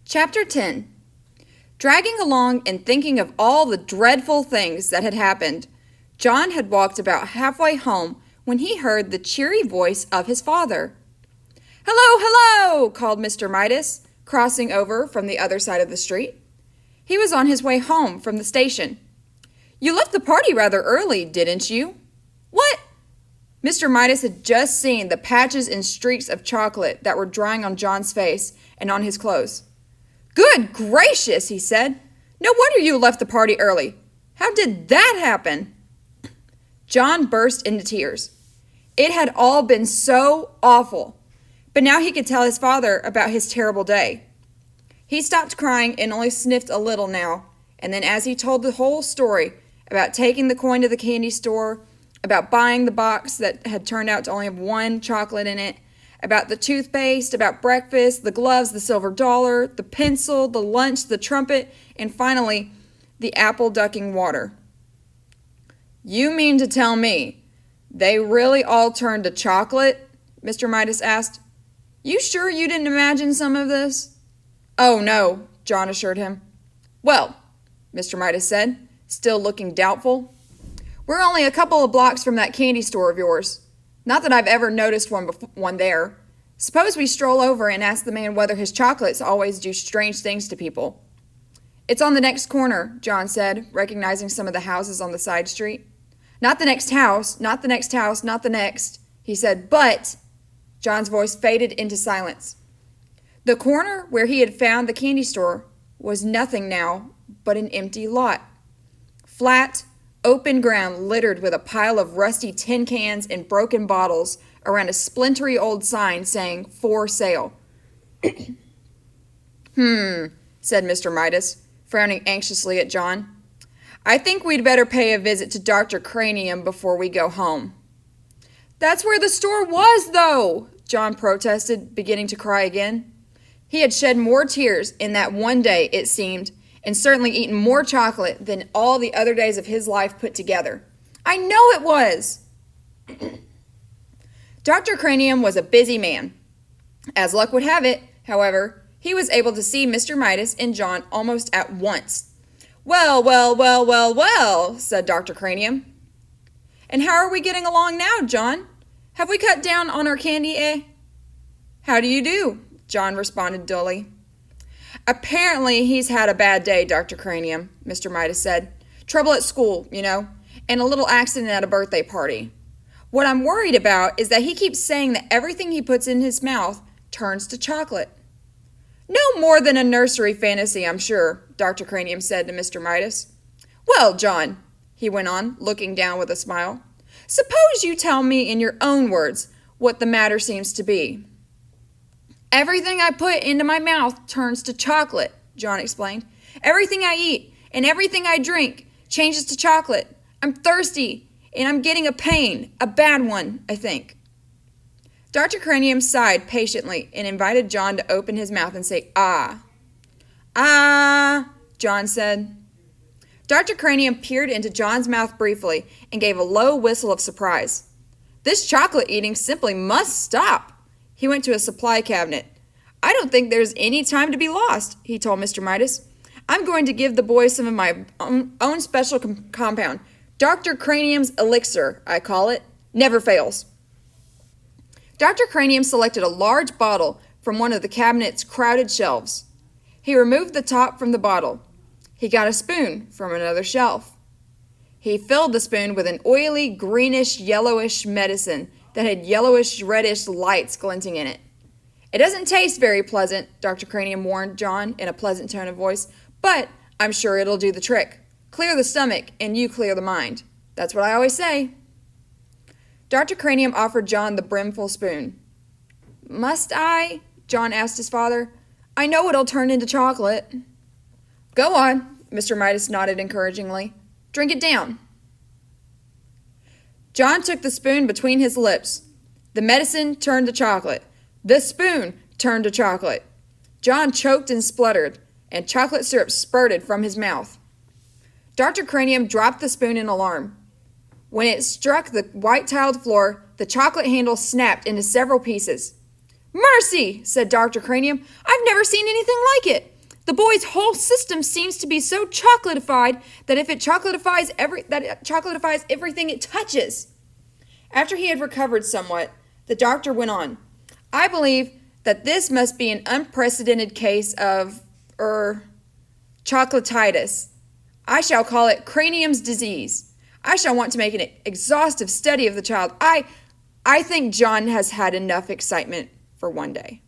Chapter 10. Dragging along and thinking of all the dreadful things that had happened, John had walked about halfway home when he heard the cheery voice of his father. "Hello, hello!" called Mr. Midas, crossing over from the other side of the street. He was on his way home from the station. "You left the party rather early, didn't you?" "What?" Mr. Midas had just seen the patches and streaks of chocolate that were drying on John's face and on his clothes. "Good gracious," he said. "No wonder you left the party early. How did that happen?" John burst into tears. It had all been so awful, but now he could tell his father about his terrible day. He stopped crying and only sniffed a little now, and then as he told the whole story about taking the coin to the candy store, about buying the box that had turned out to only have one chocolate in it, about the toothpaste, about breakfast, the gloves, the silver dollar, the pencil, the lunch, the trumpet, and finally, the apple ducking water. "You mean to tell me they really all turned to chocolate?" Mr. Midas asked. "You sure you didn't imagine some of this?" "Oh, no," John assured him. "Well," Mr. Midas said, still looking doubtful, "we're only a couple of blocks from that candy store of yours. Not that I've ever noticed one there. Suppose we stroll over and ask the man whether his chocolates always do strange things to people." "It's on the next corner," John said, recognizing some of the houses on the side street. "Not the next house, not the next house, not the next," he said, "but—" John's voice faded into silence. The corner where he had found the candy store was nothing now but an empty lot. Flat, open ground littered with a pile of rusty tin cans and broken bottles around a splintery old sign saying, "For sale." said Mr. Midas, frowning anxiously at John. "I think we'd better pay a visit to Dr. Cranium before we go home." "That's where the store was, though," John protested, beginning to cry again. He had shed more tears in that one day, it seemed, and certainly eaten more chocolate than all the other days of his life put together. "I know it was!" Dr. Cranium was a busy man. As luck would have it, however, he was able to see Mr. Midas and John almost at once. "Well, well, well, well, well," said Dr. Cranium. "And how are we getting along now, John? Have we cut down on our candy, eh?" "How do you do?" John responded dully. "Apparently he's had a bad day, Dr. Cranium," Mr. Midas said. "Trouble at school, you know, and a little accident at a birthday party. What I'm worried about is that he keeps saying that everything he puts in his mouth turns to chocolate." "No more than a nursery fantasy, I'm sure," Dr. Cranium said to Mr. Midas. "Well, John," he went on, looking down with a smile, "suppose you tell me in your own words what the matter seems to be." "Everything I put into my mouth turns to chocolate," John explained. "Everything I eat and everything I drink changes to chocolate. I'm thirsty and I'm getting a pain, a bad one, I think." Dr. Cranium sighed patiently and invited John to open his mouth and say, "Ah." "Ah," John said. Dr. Cranium peered into John's mouth briefly and gave a low whistle of surprise. "This chocolate eating simply must stop." He went to a supply cabinet. "I don't think there's any time to be lost," he told Mr. Midas. "I'm going to give the boys some of my own special compound. Dr. Cranium's elixir, I call it. Never fails." Dr. Cranium selected a large bottle from one of the cabinet's crowded shelves. He removed the top from the bottle. He got a spoon from another shelf. He filled the spoon with an oily, greenish-yellowish medicine that had yellowish-reddish lights glinting in it. "It doesn't taste very pleasant," Dr. Cranium warned John in a pleasant tone of voice, "but I'm sure it'll do the trick. Clear the stomach and you clear the mind. That's what I always say." Dr. Cranium offered John the brimful spoon. "Must I?" John asked his father. "I know it'll turn into chocolate." "Go on," Mr. Midas nodded encouragingly. "Drink it down." John took the spoon between his lips. The medicine turned to chocolate. The spoon turned to chocolate. John choked and spluttered, and chocolate syrup spurted from his mouth. Dr. Cranium dropped the spoon in alarm. When it struck the white-tiled floor, the chocolate handle snapped into several pieces. "Mercy!" said Dr. Cranium. "I've never seen anything like it. The boy's whole system seems to be so chocolatified that it chocolatifies everything it touches. After he had recovered somewhat, the doctor went on. I believe that this must be an unprecedented case of, chocolatitis. I shall call it Cranium's disease. I shall want to make an exhaustive study of the child. I think John has had enough excitement for one day.